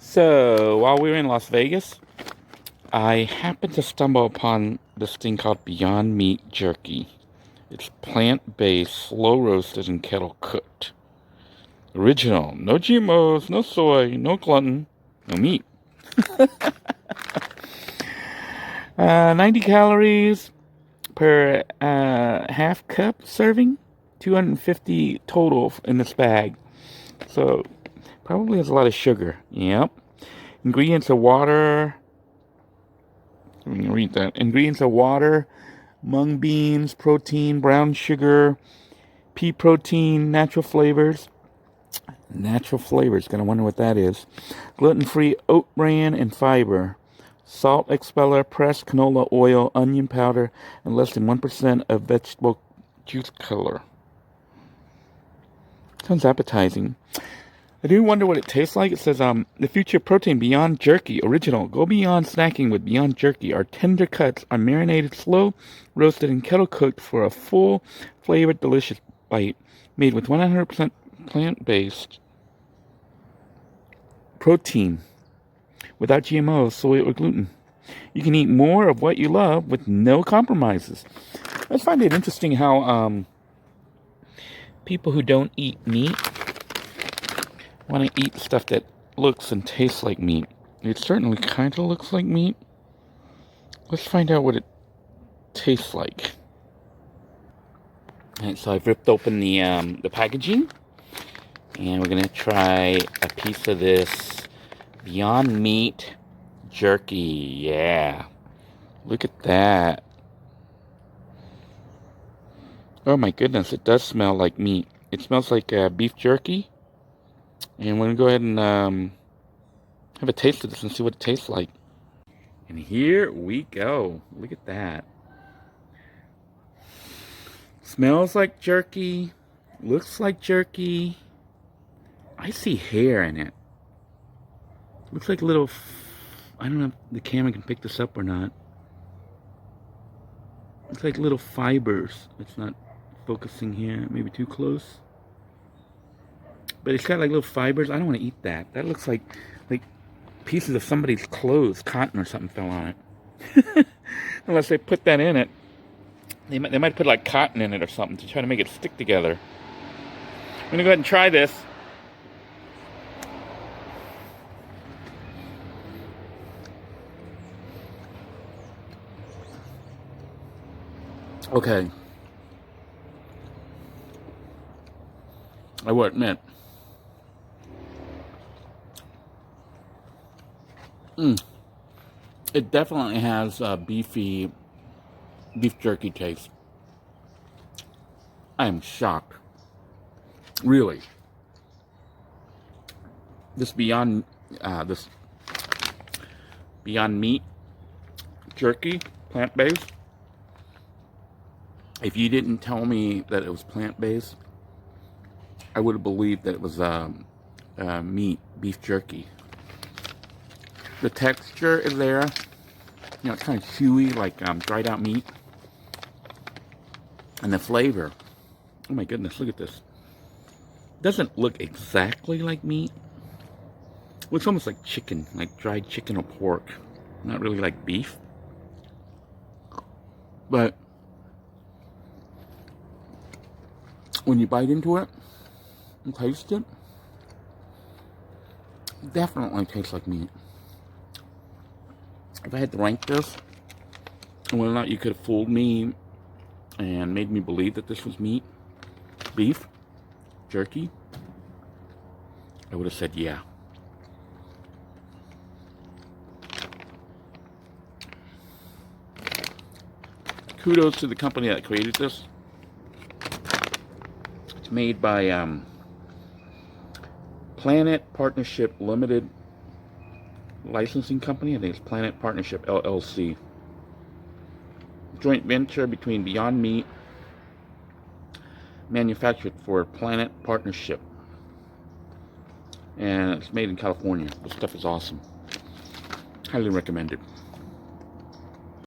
So, while we were in Las Vegas, I happened to stumble upon this thing called Beyond Meat Jerky. It's plant-based, slow roasted, and kettle cooked. Original. No GMOs, no soy, no gluten, no meat. 90 calories per half cup serving. 250 total in this bag. So, probably has a lot of sugar. Yep. Ingredients are water. Let me read that. Ingredients are water, mung beans, protein, brown sugar, pea protein, natural flavors. Natural flavors. Gonna wonder what that is. Gluten-free oat bran and fiber. Salt expeller, pressed canola oil, onion powder, and less than 1% of vegetable juice color. Sounds appetizing. I do wonder what it tastes like. It says, the future protein Beyond Jerky original. Go beyond snacking with Beyond Jerky. Our tender cuts are marinated, slow roasted, and kettle cooked for a full flavored, delicious bite. Made with 100% plant-based protein without GMOs, soy, or gluten. You can eat more of what you love with no compromises. I find it interesting how people who don't eat meat want to eat stuff that looks and tastes like meat. It certainly kind of looks like meat. Let's find out what it tastes like. And so I've ripped open the packaging, and we're gonna try a piece of this Beyond Meat Jerky. Yeah, look at that. Oh my goodness, it does smell like meat. It smells like beef jerky. And we're going to go ahead and have a taste of this and see what it tastes like. And here we go. Look at that. Smells like jerky. Looks like jerky. I see hair in it. Looks like little... I don't know if the camera can pick this up or not. Looks like little fibers. It's not focusing here. Maybe too close. But it's got like little fibers. I don't want to eat that. That looks like pieces of somebody's clothes, cotton or something fell on it. Unless they put that in it. They might put like cotton in it or something to try to make it stick together. I'm going to go ahead and try this. Okay. I will admit. It definitely has a beef jerky taste. I am shocked. Really. This Beyond Meat Jerky, plant-based. If you didn't tell me that it was plant-based, I would have believed that it was beef jerky. The texture is there. You know, it's kind of chewy, like dried out meat. And the flavor. Oh my goodness, look at this. Doesn't look exactly like meat. Looks almost like chicken, like dried chicken or pork. Not really like beef. But when you bite into it and taste it, definitely tastes like meat. If I had to rank this, and whether or not you could have fooled me and made me believe that this was meat, beef, jerky, I would have said yeah. Kudos to the company that created this. It's made by Planet Partnership Limited licensing company. I think it's Planet Partnership LLC. Joint venture between Beyond Meat, manufactured for Planet Partnership, and it's made in California. This stuff is awesome. Highly recommended.